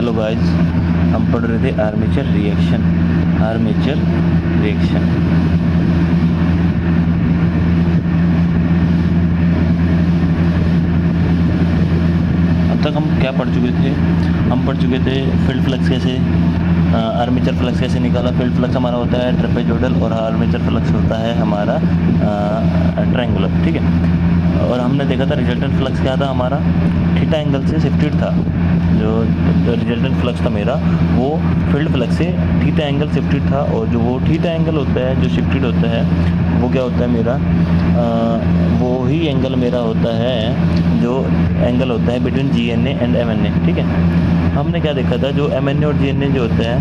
Hello guys, हम पढ़ रहे थे आर्मेचर रिएक्शन। अब तक हम क्या पढ़ चुके थे? हम पढ़ चुके थे फील्ड फ्लक्स कैसे, आर्मेचर फ्लक्स कैसे निकाला। फील्ड फ्लक्स हमारा होता है ट्रेपेजोइडल और आर्मेचर फ्लक्स होता है हमारा ट्रायंगुलर, ठीक है। और हमने देखा था रिजल्टेंट फ्लक्स क्या था हमारा, थीटा एंगल से शिफ्टेड था। जो रिजल्टेंट फ्लक्स था मेरा वो फील्ड फ्लक्स से थीटा एंगल शिफ्टेड था। और जो वो थीटा एंगल होता है जो शिफ्टेड होता है वो क्या होता है मेरा, वो ही एंगल मेरा होता है जो एंगल होता है बिटवीन GNA एंड MNA, ठीक है। हमने क्या देखा था, जो MNA और GNA जो होता है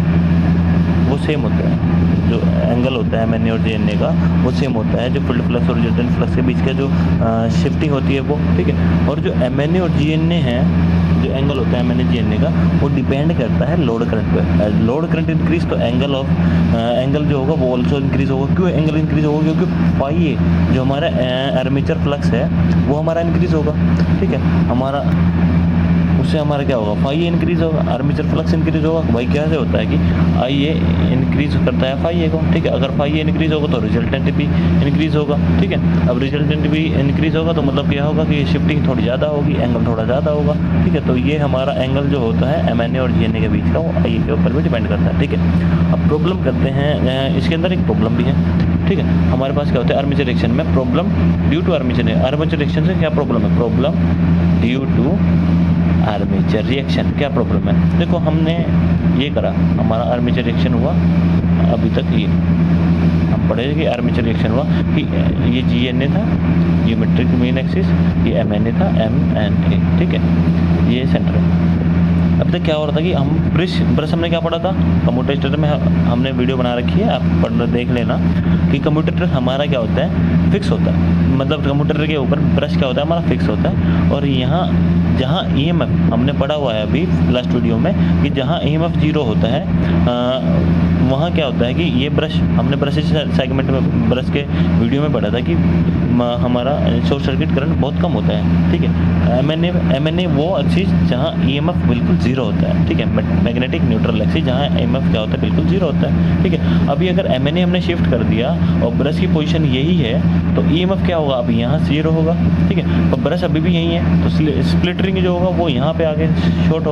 वो सेम होता है। जो एंगल होता है MNA और GNA का वो सेम होता है। जो फील्ड फ्लक्स और रिजल्टेंट फ्लक्स के बीच का जो शिफ्टिंग होती है वो, ठीक है। और जो MNA और GNA है, जो एंगल होता है MNA GNA का, वो डिपेंड करता है लोड करंट पे। लोड करंट इंक्रीज तो एंगल जो होगा वो ऑल्सो इंक्रीज होगा। क्यों एंगल इंक्रीज होगा? क्योंकि फाई ए जो हमारा आर्मेचर फ्लक्स है वो हमारा इंक्रीज होगा, ठीक है। उससे हमारा क्या होगा, फाई ए इंक्रीज होगा, आर्मेचर फ्लक्स इंक्रीज होगा। भाई कैसे होता है कि आई ए इंक्रीज करता है फाई ए को, ठीक है। अगर फाई ए इंक्रीज होगा तो रिजल्टेंट भी इंक्रीज होगा, ठीक है। अब रिजल्टेंट भी इंक्रीज होगा तो मतलब क्या होगा कि शिफ्टिंग थोड़ी ज़्यादा होगी, एंगल थोड़ा ज़्यादा होगा, ठीक है। तो ये हमारा एंगल जो होता है MNA और GNA के बीच का वो आई ए के ऊपर भी डिपेंड करता है, ठीक है। अब प्रॉब्लम करते हैं, इसके अंदर एक प्रॉब्लम भी है, ठीक है। हमारे पास क्या होता है आर्मेचर रिएक्शन में problem due to armature reaction से क्या प्रॉब्लम है, problem due to armature reaction. क्या प्रॉब्लम है? देखो हमने ये करा, हमारा आर्मेचर रिएक्शन हुआ अभी तक, ये हम पढ़े कि आर्मेचर रिएक्शन हुआ कि ये GNA था, ज्योमेट्रिक मीन एक्सिस, ये MNA था, MNA, ठीक है। ये सेंटर है। अब तक क्या हो रहा था कि हम ब्रश हमने क्या पढ़ा था कम्यूटेटर में, हमने वीडियो बना रखी है, आप पढ़ देख लेना कि कम्यूटेटर हमारा क्या होता है, फिक्स होता है। मतलब कम्यूटेटर के ऊपर ब्रश क्या होता है हमारा, फिक्स होता है। और यहाँ जहाँ EMF हमने पढ़ा हुआ है अभी लास्ट वीडियो में कि जहाँ EMF 0 होता है वहाँ क्या होता है कि ये ब्रश हमने ब्रश सेगमेंट में ब्रश के वीडियो में पढ़ा था कि हमारा शॉर्ट सर्किट करंट बहुत कम होता है, ठीक है। MNA वो एक्सिस जहाँ EMF बिल्कुल 0 होता है, ठीक है। मैग्नेटिक न्यूट्रल एक्सिस जहाँ EMF क्या होता है, बिल्कुल 0 होता है, ठीक है। अभी अगर MNA हमने शिफ्ट कर दिया और ब्रश की पोजीशन यही है तो EMF क्या होगा, अभी यहाँ 0 होगा, ठीक है। और ब्रश अभी भी यही है तो स्प्लिट रिंग जो होगा वो यहाँ पे आगे शॉर्ट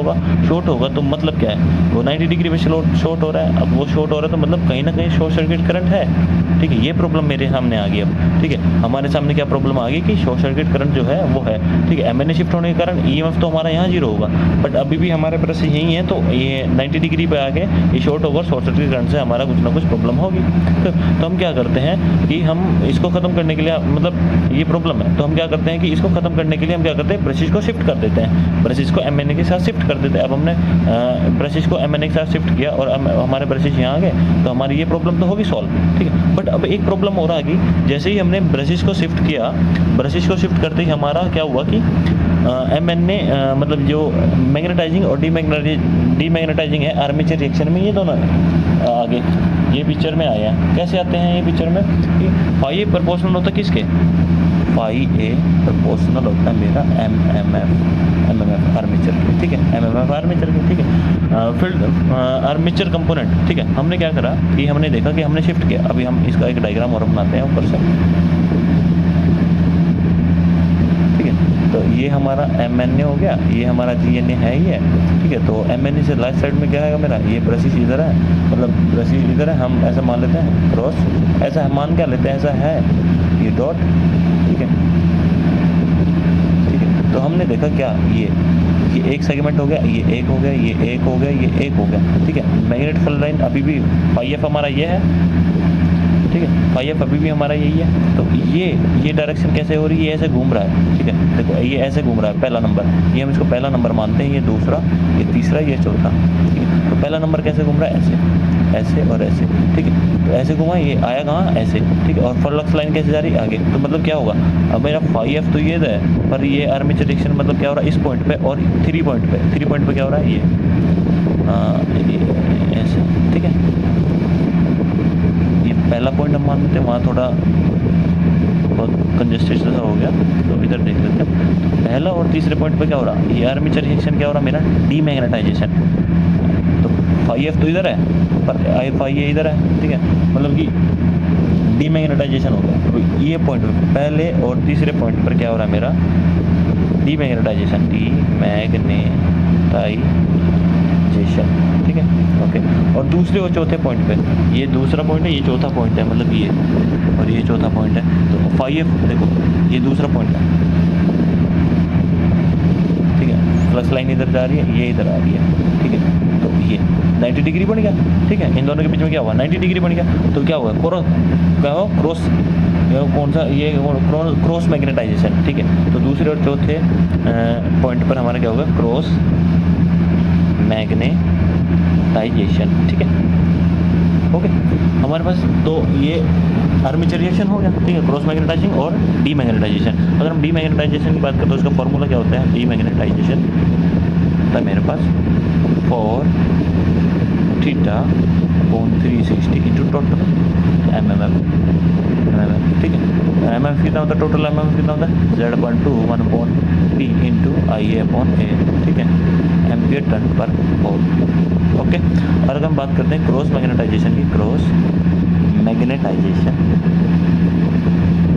होगा तो मतलब क्या है, वो 90 डिग्री में शॉर्ट हो रहा है। अब वो शॉर्ट हो रहा है तो मतलब कहीं ना कहीं शॉर्ट सर्किट करंट है, ठीक है। ये प्रॉब्लम मेरे सामने आ गई अब, ठीक है। हमारे सामने क्या प्रॉब्लम आ गई कि शॉर्ट सर्किट करंट जो है वो है, ठीक है। MNA शिफ्ट होने के कारण EMF तो हमारा यहाँ 0 होगा, बट अभी भी हमारे ब्रश यही है तो ये 90 डिग्री पे आके ये शॉर्ट होगा। शॉर्ट सर्किट करंट से हमारा कुछ ना कुछ प्रॉब्लम होगी। तो हम क्या करते हैं कि हम इसको ख़त्म करने के लिए, मतलब ये प्रॉब्लम है तो हम क्या करते हैं कि इसको ख़त्म करने के लिए हम क्या करते हैं, ब्रशेज को शिफ्ट कर देते हैं, ब्रशेज को MNA के साथ शिफ्ट कर देते हैं। अब हमने ब्रशेज को MNA के साथ शिफ्ट किया और हमारे ब्रशेज यहाँ आ गए तो हमारी ये प्रॉब्लम तो होगी सॉल्व, ठीक है। बट अब एक प्रॉब्लम हो रहा है कि जैसे ही हमने ब्रशेज को शिफ्ट किया, ब्रशेज को शिफ्ट करते ही हमारा क्या हुआ कि MNA मतलब जो मैग्नेटाइजिंग और डीमैग्नेटाइजिंग है आर्मेचर रिएक्शन में, ये दोनों आगे ये पिक्चर में आया है। कैसे आते हैं ये पिक्चर में कि फाई ए प्रोपोर्शनल होता है किसके, फाई ए प्रोपोर्शनल होता है मेरा MMF आर्मेचर के, ठीक है। MMF आर्मेचर के, ठीक है। फील्ड आर्मेचर कंपोनेंट, ठीक है। हमने क्या करा कि हमने देखा कि हमने शिफ्ट किया। अभी हम इसका एक डायग्राम और बनाते हैं ऊपर से, ठीक है। तो ये हमारा MNA हो गया, ये हमारा GNA है ही है, ठीक है। तो MNA से लेफ्ट साइड में क्या है मेरा, ये ब्रशेज इधर है, मतलब ब्रशेज इधर है, हम ऐसा मान लेते हैं क्रॉस, ऐसा मान क्या लेते हैं, ऐसा है ये डॉट, ठीक है, ठीक है। तो हमने देखा क्या, ये एक सेगमेंट हो गया, ये एक हो गया, ये एक हो गया, ये एक हो गया, ठीक है। मैग्नेटिक फील्ड लाइन अभी भी फाई एफ हमारा ये है, ठीक है। फाई एफ अभी भी हमारा यही है। तो ये डायरेक्शन कैसे हो रही है, ये ऐसे घूम रहा है, ठीक है। देखो ये ऐसे घूम रहा है, पहला नंबर, ये हम इसको पहला नंबर मानते हैं, ये दूसरा, ये तीसरा, ये चौथा, ठीक है। तो पहला नंबर कैसे घूम रहा है, ऐसे और ऐसे, ठीक है। तो ऐसे घुमा, ये आया कहाँ, ऐसे, ठीक है। और फ्लक्स लाइन कैसे जा रही है आगे, तो मतलब क्या होगा, अब मेरा फाई एफ तो ये है, पर ये आर्मेचर रिएक्शन मतलब क्या हो रहा है इस पॉइंट पे और 3 पॉइंट पे क्या हो रहा है, ये ऐसे, ठीक है। ये पहला पॉइंट हम मान लेते हैं, वहाँ थोड़ा बहुत कंजेस्टेड सा हो गया, तो इधर देख लेते हैं। पहला और तीसरे पॉइंट पे क्या हो रहा है, ये आर्मेचर रिएक्शन क्या हो रहा है मेरा, डीमैग्नेटाइजेशन। तो फाई एफ तो इधर है पर फाई ए इधर है, ठीक है, मतलब कि डीमैग्नेटाइजेशन हो गया। तो ये पॉइंट पहले और तीसरे पॉइंट पर क्या हो रहा है मेरा, डीमैग्नेटाइजेशन, ठीक है, ओके। और दूसरे और चौथे पॉइंट पे, ये दूसरा पॉइंट है, ये चौथा पॉइंट है, मतलब ये और ये चौथा पॉइंट है। तो फाई एफ देखो, ये दूसरा पॉइंट है, ठीक है, फ्लक्स लाइन इधर जा रही है, ये इधर आ रही है, ठीक है। तो ये 90 डिग्री बन गया, ठीक है, इन दोनों के बीच में क्या हुआ, 90 डिग्री बन गया। तो क्या हुआ, क्रॉस, कौन सा, ये क्रॉस मैग्नेटाइजेशन, ठीक है। तो दूसरे और चौथे पॉइंट पर हमारा क्या होगा, क्रॉस मैग्नेटाइजेशन, ठीक है, ओके। हमारे पास तो ये आर्मेचर रिएक्शन हो गया, ठीक है, क्रॉस मैग्नेटाइजिंग और डीमैग्नेटाइजेशन। अगर हम डीमैग्नेटाइजेशन की बात करें तो उसका फॉर्मूला क्या होता है, डीमैग्नेटाइजेशन होता है मेरे पास 4 theta upon 360 into total MMF, ठीक है। एमएफ कितना होता है, टोटल एमएफ कितना होता है, Z/2 1/P इंटू IA/A, ठीक है, एम्पियर टन पर होल, ओके। और अगर हम बात करते हैं क्रॉस मैग्नेटाइजेशन की, क्रॉस मैग्नेटाइजेशन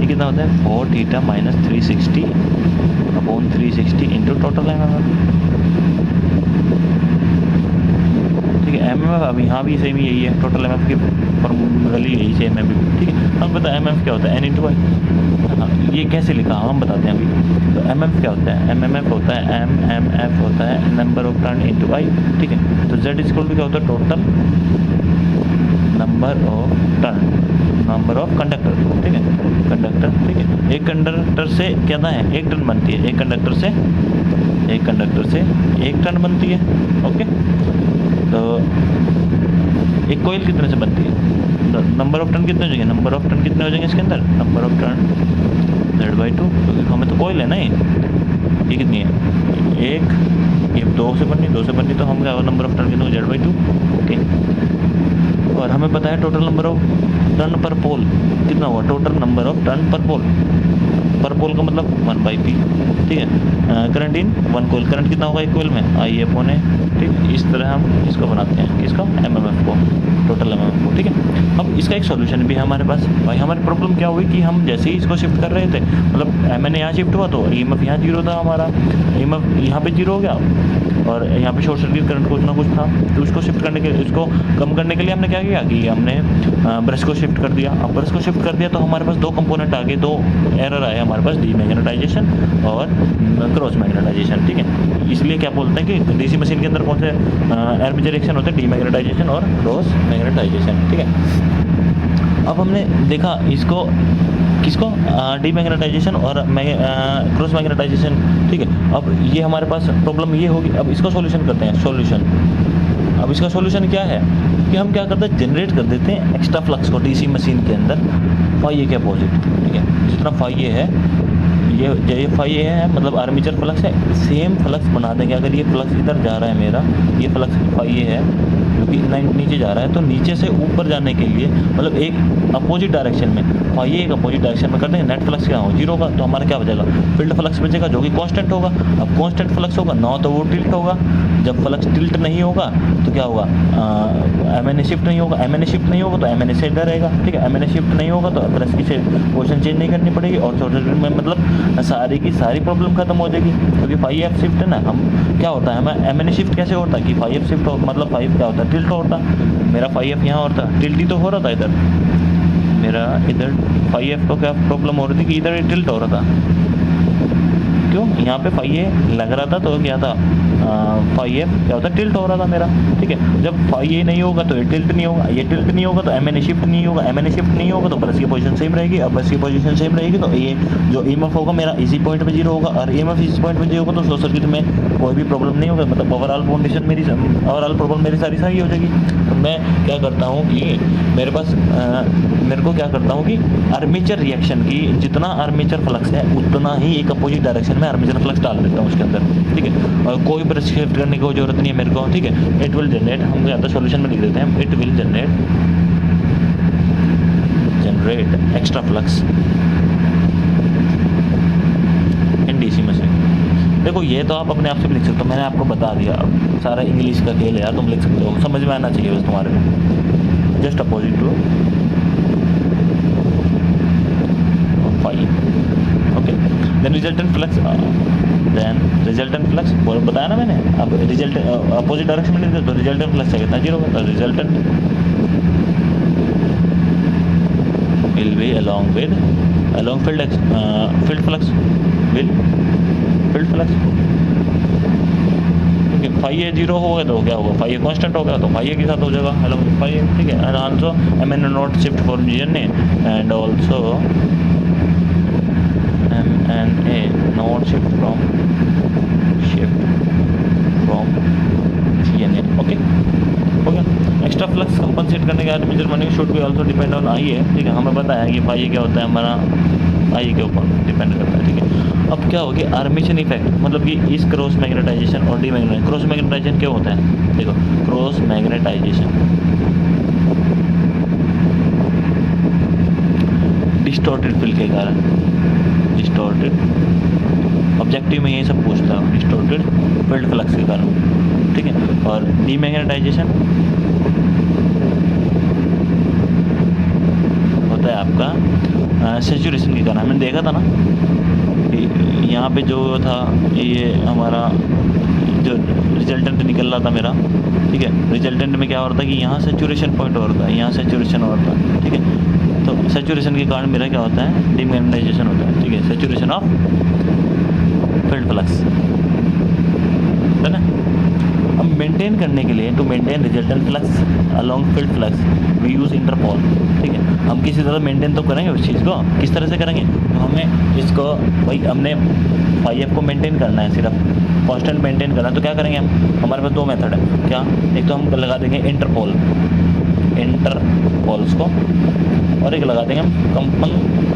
ये कितना होता है, 4 theta minus 360 upon 360 into total MMF, ठीक है। एमएमएफ अब यहाँ भी सेम यही है, टोटल एमएफ की फॉर्मूला यही सेम है भी, ठीक है। हम पता है एमएफ क्या होता है, N इंटू वाई। हाँ, ये कैसे लिखा हम बताते हैं अभी। तो एमएफ क्या होता है, एमएमएफ होता है एमएफ होता है नंबर ऑफ टर्न इंटू आई, ठीक है। तो Z इक्वल टू क्या होता है, total number of turn, number of conductor, ठीक है, कंडक्टर, ठीक है। एक कंडक्टर से कितना है, एक टन बनती है, एक कंडक्टर से एक टन बनती है, ओके। तो एक कोयल कितने से बनती है, नंबर ऑफ टर्न कितने हो जाएंगे, नंबर ऑफ टर्न कितने हो जाएंगे इसके अंदर, नंबर ऑफ टर्न Z/2, क्योंकि हमें तो कोयल है ना, ये कितनी है, एक, ये 2 से बननी, तो हम क्या होगा, नंबर ऑफ टर्न कितने Z/2, ओके। और हमें पता है टोटल नंबर ऑफ टर्न पर पोल कितना हुआ, टोटल नंबर ऑफ टर्न पर पोल का मतलब 1/P, ठीक है। करंट इन 1 कोयल, करंट कितना होगा एक कोयल में, IA/A, ठीक है। इस तरह हम इसको बनाते हैं, किसको, एमएमएफ को, टोटल एमएमएफ को, ठीक है। अब इसका एक सॉल्यूशन भी है हमारे पास। भाई हमारी प्रॉब्लम क्या हुई कि हम जैसे ही इसको शिफ्ट कर रहे थे, मतलब एमएन यहाँ शिफ्ट हुआ तो ईएमएफ यहाँ 0 था हमारा, ईएमएफ यहाँ पे 0 हो गया, और यहाँ पे शॉर्ट सर्किट करंट कुछ ना कुछ था। तो उसको शिफ्ट करने के, उसको कम करने के लिए हमने क्या किया कि हमने ब्रश को शिफ्ट कर दिया। अब ब्रश को शिफ्ट कर दिया तो हमारे पास 2 कंपोनेंट आ गए, 2 एरर आए हमारे पास, डीमैग्नेटाइजेशन और क्रॉस मैग्नेटाइजेशन, ठीक है। इसलिए क्या बोलते हैं कि डीसी मशीन के अंदर कौन से आर्मेचर रिएक्शन होते हैं, डीमैग्नेटाइजेशन और क्रॉस मैग्नेटाइजेशन, ठीक है। अब हमने देखा इसको, किसको, डीमैग्नेटाइजेशन और क्रॉस मैग्नेटाइजेशन, ठीक है। अब ये हमारे पास प्रॉब्लम ये होगी, अब इसको सॉल्यूशन करते हैं, सॉल्यूशन। अब इसका सॉल्यूशन क्या है कि हम क्या करते हैं, जनरेट कर देते हैं एक्स्ट्रा फ्लक्स को डीसी मशीन के अंदर, फाई ए के अपोजिट, ठीक है। जितना फाई ए है, ये फाई ए है, मतलब आर्मेचर फ्लक्स है, सेम फ्लक्स बना देंगे। अगर ये फ्लक्स इधर जा रहा है मेरा, ये फ्लक्स फाई ए है क्योंकि नीचे जा रहा है, तो नीचे से ऊपर जाने के लिए, मतलब एक अपोजिट डायरेक्शन में, फाई ए एक अपोजिट डायरेक्शन में कर देंगे, नेट फ्लक्स क्या हो, 0 होगा, तो हमारा क्या बचेगा, फील्ड फ्लक्स बचेगा जो कि कांस्टेंट होगा। अब कांस्टेंट फ्लक्स होगा ना, तो वो टिल्ट होगा। जब फ्लक्स टिल्ट नहीं होगा तो क्या होगा, एमएनए शिफ्ट नहीं होगा, एमएनए शिफ्ट नहीं होगा तो एमएनए से इधर रहेगा, ठीक है। एमएनए शिफ्ट नहीं होगा तो ब्रश की पोजीशन चेंज नहीं करनी पड़ेगी, और शॉर्ट सर्किट में मतलब सारी की सारी प्रॉब्लम खत्म हो जाएगी, क्योंकि फाई एफ शिफ्ट है ना। हम क्या होता है, हमें एमएनए शिफ्ट कैसे होता है कि फाई एफ शिफ्ट हो, मतलब फाई क्या होता है, टिल्ट होता है। मेरा फाई एफ यहाँ होता, टिल्ट ही तो हो रहा था इधर, मेरा इधर फाई एफ को क्या प्रॉब्लम हो रही थी कि इधर टिल्ट हो रहा था, क्यों, यहाँ पे फाई ए लग रहा था तो क्या था, फाई एफ क्या होता है, टिल्ट हो रहा था मेरा, ठीक है। जब फाई ए नहीं होगा तो ये टिल्ट नहीं होगा, ये टिल्ट नहीं होगा तो एमएनए शिफ्ट नहीं होगा, एमएनए शिफ्ट नहीं होगा तो ब्रश की पोजीशन सेम रहेगी। अब ब्रश की पोजीशन सेम रहेगी तो ये जो ईएमएफ होगा मेरा इसी पॉइंट पे 0 होगा, और ईएमएफ इस पॉइंट पे 0 होगा तो शॉर्ट सर्किट में कोई भी प्रॉब्लम नहीं होगा, मतलब ओवरऑल कंडीशन मेरी, ओवरऑल प्रॉब्लम मेरी सारी सही हो जाएगी। तो मैं क्या करता हूँ कि मेरे पास मेरे को क्या करता हूँ कि आर्मेचर रिएक्शन की जितना आर्मेचर फ्लक्स है उतना ही एक अपोजिट डायरेक्शन में आर्मेचर फ्लक्स डाल देता हूँ उसके अंदर, ठीक है। और कोई ब्रश शिफ्ट करने की जरूरत नहीं है मेरे को, ठीक है। इट विल जनरेट, हम क्या सोल्यूशन में लिख देते हैं, it will generate extra flux देखो ये तो आप अपने आप से भी लिख सकते हो, मैंने आपको बता दिया, अब सारा इंग्लिश का खेल है यार, तुम लिख सकते हो, समझ में आना चाहिए बस तुम्हारे को। Just opposite to phi, okay. Then resultant flux, then resultant flux बताया ना मैंने, अब रिजल्ट अपोजिट डायरेक्शन में नहीं, तो रिजल्टेंट फ्लक्स चाहिए था 0 का, तो resultant will be along field flux will field flux, ठीक है। फाई ए 0 हो गया तो क्या होगा, फाई ए कांस्टेंट हो गया तो फाई ए के साथ हो जाएगा along फाई ए, ठीक है। And also M N not shift for GNA and also MNA not shift from GNA, okay हो गया। एक्स्ट्रा फ्लक्स कंपनसेट करने के बाद मेजर मनी शुड भी ऑल्सो डिपेंड ऑन आई है, ठीक है। हमें पता है कि फाई क्या होता है, हमारा आई के ऊपर डिपेंड करता है, ठीक है। अब क्या होगी आर्मेचर इफेक्ट, मतलब कि इस क्रॉस मैग्नेटाइजेशन और डीमैग्नेटाइजेशन, क्रॉस मैग्नेटाइजेशन क्या होता है, देखो क्रॉस मैग्नेटाइजेशन डिस्टॉर्टेड फील्ड के कारण, डिस्टॉर्टेड ऑब्जेक्टिव में ये सब पूछता है, डिस्टॉर्टेड फील्ड फ्लक्स के कारण, ठीक है। और डीमैग्नेटाइजेशन होता है आपका सैचुरेशन के कारण। हमने देखा था ना यहाँ पे जो था, ये हमारा जो रिजल्टेंट निकल रहा था मेरा, ठीक है। रिजल्टेंट में क्या हो रहा था कि यहाँ सैचुरेशन पॉइंट हो रहा था, यहाँ सैचुरेशन हो रहा था, ठीक है। तो सैचुरेशन के कारण मेरा क्या होता है, डीमैग्नेटाइजेशन होता है, ठीक है। सैचुरेशन ऑफ फील्ड फ्लक्स है ना। अब मेंटेन करने के लिए, to maintain resultant flux along field flux we use interpole, ठीक है। हम किसी तरह मेंटेन तो करेंगे उस चीज़ को, किस तरह से करेंगे, तो हमें इसको भाई हमने फाई एफ को मेंटेन करना है, सिर्फ कांस्टेंट मेंटेन करना है, तो क्या करेंगे हम, हमारे पास 2 मेथड है, क्या, एक तो हम लगा देंगे इंटरपोल्स को, और एक लगा देंगे हम कंपनसेटेड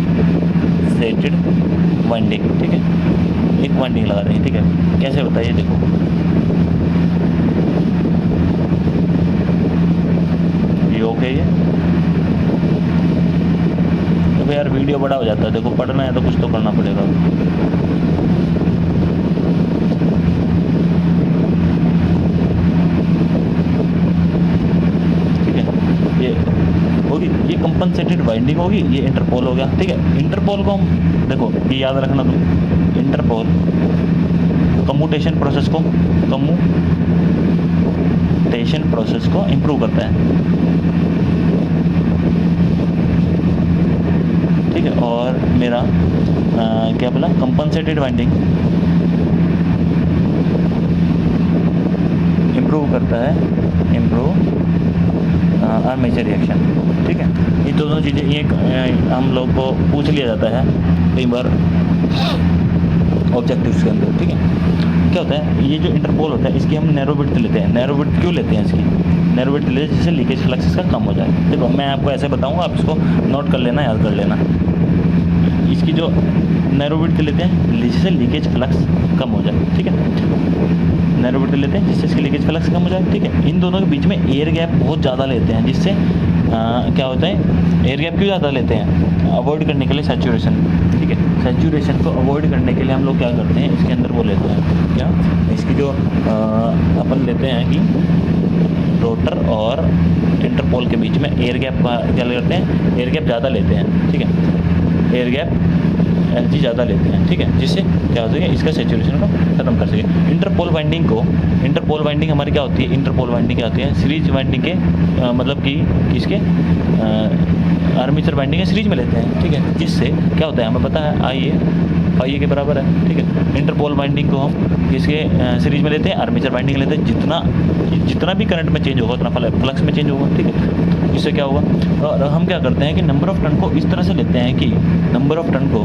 वाइंडिंग, ठीक है। एक वाइंडिंग लगा देंगे, ठीक है। कैसे बताइए, देखो ये ओके, ये तो यार वीडियो बड़ा हो जाता है, देखो पढ़ना है तो कुछ तो करना पड़ेगा। ठीक है, ये होगी, ये कंपनसेटेड वाइंडिंग होगी, ये इंटरपोल हो गया, ठीक है। इंटरपोल को हम देखो, ये याद रखना तुम, इंटरपोल कम्यूटेशन प्रोसेस को इम्प्रूव करता है, ठीक है। और मेरा क्या बोला, कंपनसेटेड वाइंडिंग इम्प्रूव करता है, आर्मेचर रिएक्शन, ठीक है। ये दोनों चीज़ें ये हम लोग को पूछ लिया जाता है कई बार ऑब्जेक्टिव्स के अंदर, ठीक है। क्या होता है, ये जो इंटरपोल होता है इसकी हम नैरो विड्थ लेते हैं, नैरो विड्थ क्यों लेते हैं, इसकी नैरो विड्थ लेते हैं जिससे लीकेज फ्लक्स इसका कम हो जाए। देखो मैं आपको ऐसे बताऊंगा, आप इसको नोट कर लेना, याद कर लेना। इसकी जो नैरो विड्थ लेते हैं जिससे लीकेज फ्लक्स कम हो जाए, ठीक है। नैरो विड्थ लेते हैं जिससे इसकी लीकेज फ्लक्स कम हो जाए, ठीक है। इन दोनों के बीच में एयर गैप बहुत ज़्यादा लेते हैं, जिससे क्या होता है, एयर गैप क्यों ज़्यादा लेते हैं, अवॉइड करने के लिए सैचुरेशन, ठीक है। सैचुरेशन को अवॉइड करने के लिए हम लोग क्या करते हैं, इसके अंदर वो लेते हैं क्या, इसकी जो अपन लेते हैं कि रोटर और इंटरपोल के बीच में एयर गैप क्या करते हैं, एयर गैप ज़्यादा लेते हैं, ठीक है। एयर गैप एनर्जी ज़्यादा लेते हैं, ठीक है, जिससे क्या हो सके इसका सैचुरेशन को ख़त्म कर सके। इंटरपोल वाइंडिंग हमारी क्या होती है, इंटरपोल वाइंडिंग क्या होती है, सीरीज वाइंडिंग के मतलब कि किसके, आर्मेचर वाइंडिंग के सीरीज में लेते हैं, ठीक है। जिससे क्या होता है हमें पता है, आई ए के बराबर है, ठीक है। इंटरपोल वाइंडिंग को हम किसके सीरीज में लेते हैं, आर्मेचर वाइंडिंग लेते हैं। जितना भी करंट में चेंज होगा उतना फ्लक्स में चेंज होगा, ठीक है। इससे क्या होगा, और हम क्या करते हैं कि नंबर ऑफ टर्न को इस तरह से लेते हैं कि नंबर ऑफ टर्न को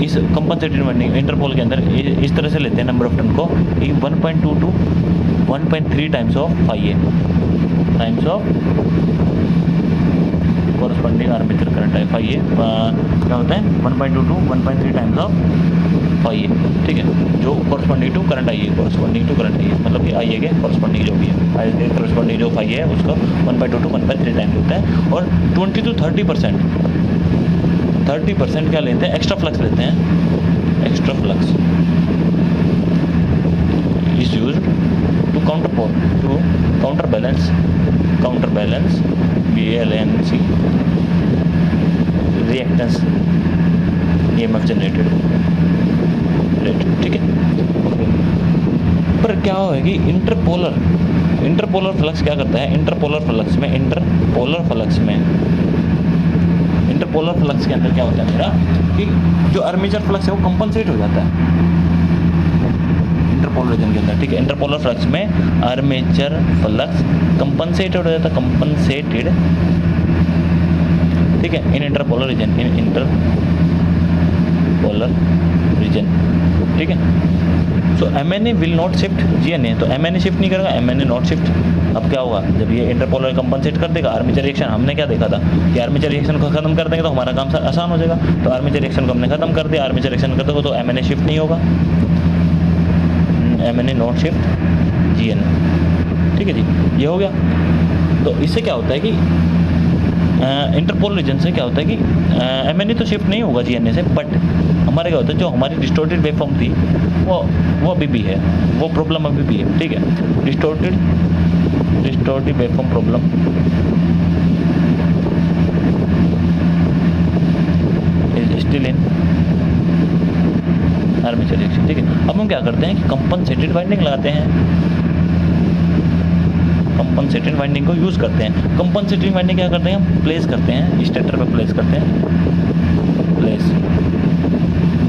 इस कंपनसेटेड वाइंडिंग इंटरपोल के अंदर इस तरह से लेते हैं नंबर ऑफ टर्न को 1.2 to 1.3 times of phi A times of corresponding armature current है, फाई ए क्या होता है 1.2 to 1.3 times of phi A, ठीक है। जो कॉरस्पॉन्डिंग टू करंट आई है, मतलब कि आई ए के कॉरस्पॉन्डिंग जो भी है, आई ए के कॉरस्पॉन्डिंग जो फाई है उसको 1.2 to 1.3 टाइम्स होता है। और 20 to 30% क्या लेते हैं, एक्स्ट्रा फ्लक्स लेते हैं, extra flux is use to counter balance BALNC reactance EMF generated, ठीक है। पर क्या होगा कि इंटरपोलर फ्लक्स क्या करता है, इंटरपोलर फ्लक्स के अंदर क्या होता है मेरा कि जो आर्मेचर फ्लक्स है वो कंपनसेट हो जाता है इंटरपोलर रीजन के अंदर, ठीक है। इंटरपोलर फ्लक्स में आर्मेचर फ्लक्स कंपनसेटेड हो जाता है, कंपनसेटेड, ठीक है, इन इंटरपोलर रीजन, ठीक है। सो MNA will not shift GNA, तो MNA शिफ्ट नहीं करेगा, MNA नॉट शिफ्ट। अब क्या होगा, जब ये इंटरपोलर कंपनसेट कर देगा आर्मेचर रिएक्शन, हमने क्या देखा था कि आर्मेचर रिएक्शन को खत्म कर देंगे तो हमारा काम आसान हो जाएगा, तो आर्मेचर रिएक्शन को हमने खत्म कर दिया, आर्मेचर रिएक्शन कर देगा तो MNA शिफ्ट नहीं होगा, MNA नॉट शिफ्ट GNA, ठीक है जी, ये हो गया। तो इससे क्या होता है कि इंटरपोलर रीजन से क्या होता है कि MNA तो शिफ्ट नहीं होगा GNA से, बट हमारे क्या होता है जो हमारी डिस्टॉर्टेड वेवफॉर्म थी वो अभी भी है, वो प्रॉब्लम अभी भी है, ठीक है। Distorted waveform problem is still in armature reaction, ठीक है। अब हम क्या करते हैं कि कंपनसेटेड वाइंडिंग लगाते हैं, कंपनसेटेड वाइंडिंग को यूज़ करते हैं। कंपनसेटेड वाइंडिंग क्या करते हैं, हम प्लेस करते हैं स्टेटर पे, प्लेस करते हैं, प्लेस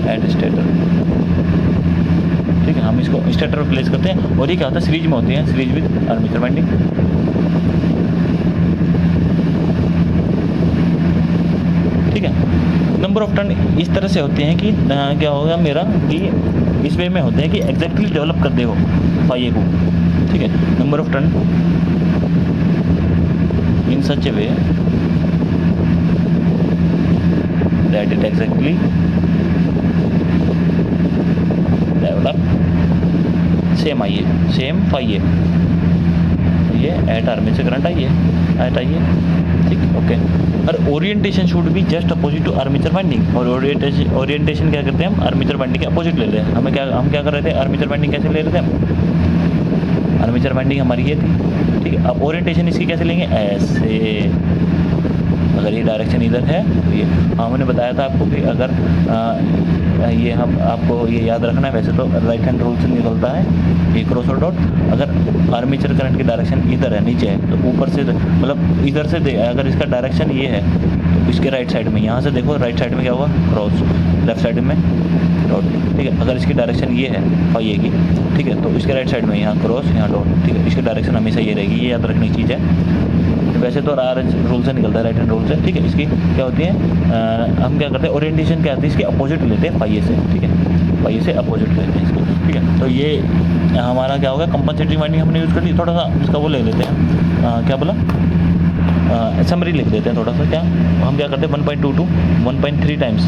एट स्टेटर, ठीक है। हम इसको स्टेटर पे प्लेस करते हैं और ये क्या होता है सीरीज में होती है, सीरीज विद आर्मेचर वाइंडिंग, ठीक है। नंबर ऑफ टर्न इस तरह से होते हैं कि क्या होगा मेरा कि इस वे में होते हैं कि एग्जैक्टली डेवलप कर दे हो फाइए को, ठीक है। Number of turn in such a way that it exactly develop same I A, same phi A, ये एट आर्मेचर करंट आइए, ठीक, ओके। और orientation should be just opposite to armature winding, और ओरिएंटेशन क्या करते हैं हम, आर्मेचर वाइंडिंग के opposite ले रहे हैं। हम क्या कर रहे थे, आर्मेचर वाइंडिंग कैसे ले रहे थे हम, आर्मेचर वाइंडिंग हमारी ये थी, ठीक है। अब ओरिएंटेशन इसकी कैसे लेंगे, ऐसे, अगर ये डायरेक्शन इधर है तो ये, हमने बताया था आपको कि अगर ये हम आपको ये याद रखना है, वैसे तो राइट हैंड रूल से निकलता है ये क्रॉस और डॉट। अगर आर्मेचर करंट की डायरेक्शन इधर है, नीचे है, तो ऊपर से मतलब इधर से अगर इसका डायरेक्शन ये है तो इसके राइट साइड में, यहाँ से देखो राइट साइड में क्या होगा, क्रॉस, लेफ्ट साइड में डॉट, ठीक है। अगर इसकी डायरेक्शन ये है फाइए की, ठीक है, तो इसके राइट साइड में यहाँ क्रॉस, यहाँ डॉट, ठीक है। इसकी डायरेक्शन हमेशा ये रहेगी, ये याद रखने की चीज़ है। वैसे तो आर रूल से निकलता है, राइट हैंड रूल से, ठीक है। इसकी क्या होती है, हम क्या करते हैं, ओरिएंटेशन क्या आती है इसकी, अपोजिट लेते हैं फाइए से, ठीक है, फाइए से अपोजिट लेते हैं इसको, ठीक है। तो ये हमारा क्या होगा, कंपनसेटिंग वाइंडिंग हमने यूज़ कर ली। थोड़ा सा इसका वो ले लेते हैं, क्या बोला, समरी लिख देते हैं थोड़ा सा। क्या हम क्या करते हैं, 1.2 to 1.3 टाइम्स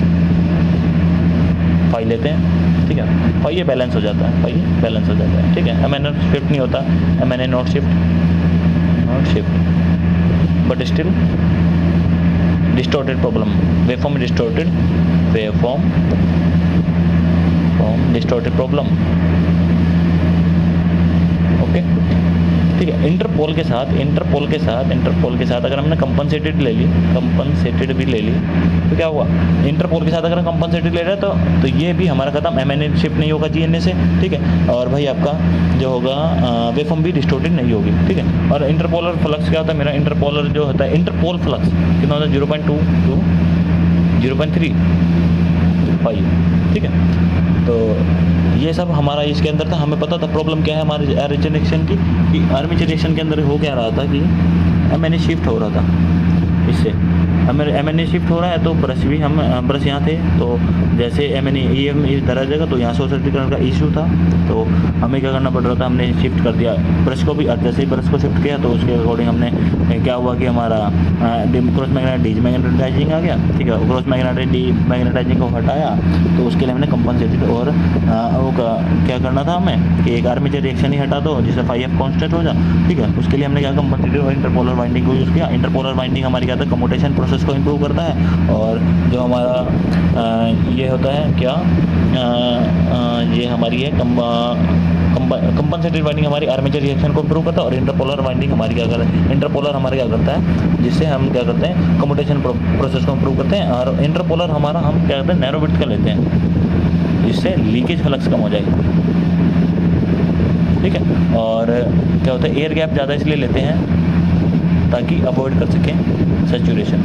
फाइव लेते हैं, ठीक है। फाइए बैलेंस हो जाता है, फाइए बैलेंस हो जाता है, ठीक है। MNA शिफ्ट नहीं होता, MNA not shift, but still distorted problem, waveform distorted, waveform distorted problem, okay, ठीक है। इंटरपोल के साथ अगर हमने कंपनसेटेड ले ली, कंपनसेटेड भी ले ली, तो क्या हुआ, इंटरपोल के साथ अगर हम कंपनसेटेड ले रहे हैं तो ये भी हमारा खत्म, MNA शिफ्ट नहीं होगा GNA से, ठीक है। और भाई आपका जो होगा वेवफॉर्म भी डिस्टोर्टेड नहीं होगी, ठीक है। और इंटरपोलर फ्लक्स क्या होता है मेरा, इंटरपोलर जो होता है, इंटरपोल फ्लक्स कितना होता है, 0.2 to 0.35, ठीक है। तो ये सब हमारा इसके अंदर था, हमें पता था प्रॉब्लम क्या है हमारे आर्मेचर रिएक्शन की, कि आर्मेचर रिएक्शन के अंदर हो क्या रहा था कि MNA शिफ्ट हो रहा था, इससे हमें MNA शिफ्ट हो रहा है, तो ब्रश भी हम ब्रश यहाँ थे, तो जैसे MNA इधर आ जाएगा तो यहाँ शॉर्ट सर्किट करंट का इशू था, तो हमें क्या करना पड़ रहा था, हमने शिफ्ट कर दिया ब्रश को भी। और जैसे ही ब्रश को शिफ्ट किया तो उसके अकॉर्डिंग हमने क्या हुआ कि हमारा क्रॉस मैग्नेटाइजिंग डीमैग्नेटाइजिंग आ गया, ठीक है। क्रॉस मैग्नेटाइजिंग को हटाया तो उसके लिए हमने कंपनसेटेड, और वो क्या करना था हमें कि एक आर्मेचर रिएक्शन ही हटा दो जिससे ∅f कांस्टेंट हो जाए, ठीक है। उसके लिए हमने क्या कंपनसेटेड और इंटरपोलर वाइंडिंग को यूज़ किया। इंटरपोलर वाइंडिंग हमारी क्या था, कम्यूटेशन प्रोसेस को इंप्रूव करता है, और जो हमारा ये होता है क्या, ये हमारी है कंपनसेटेड वाइंडिंग हमारी आर्मेचर रिएक्शन को इंप्रूव करता है, और इंटरपोलर वाइंडिंग हमारी क्या करता है, इंटरपोलर हमारे क्या करता है, जिससे हम क्या करते हैं, कम्यूटेशन प्रोसेस को इंप्रूव करते हैं। और इंटरपोलर हमारा हम क्या करते हैं, नैरो विड्थ का लेते हैं, जिससे लीकेज फ्लक्स कम हो जाएगी। ठीक है। और क्या होता है, एयर गैप ज़्यादा इसलिए लेते हैं ताकि अवॉइड कर सकें सैचुरेशन।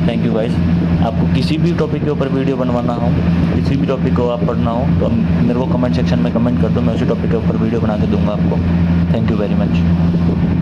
Thank you guys. आपको किसी भी टॉपिक के ऊपर वीडियो बनवाना हो, किसी भी टॉपिक को आप पढ़ना हो, तो मेरे को कमेंट सेक्शन में कमेंट कर दो, मैं उसी टॉपिक के ऊपर वीडियो बना के दूंगा आपको। Thank you very much.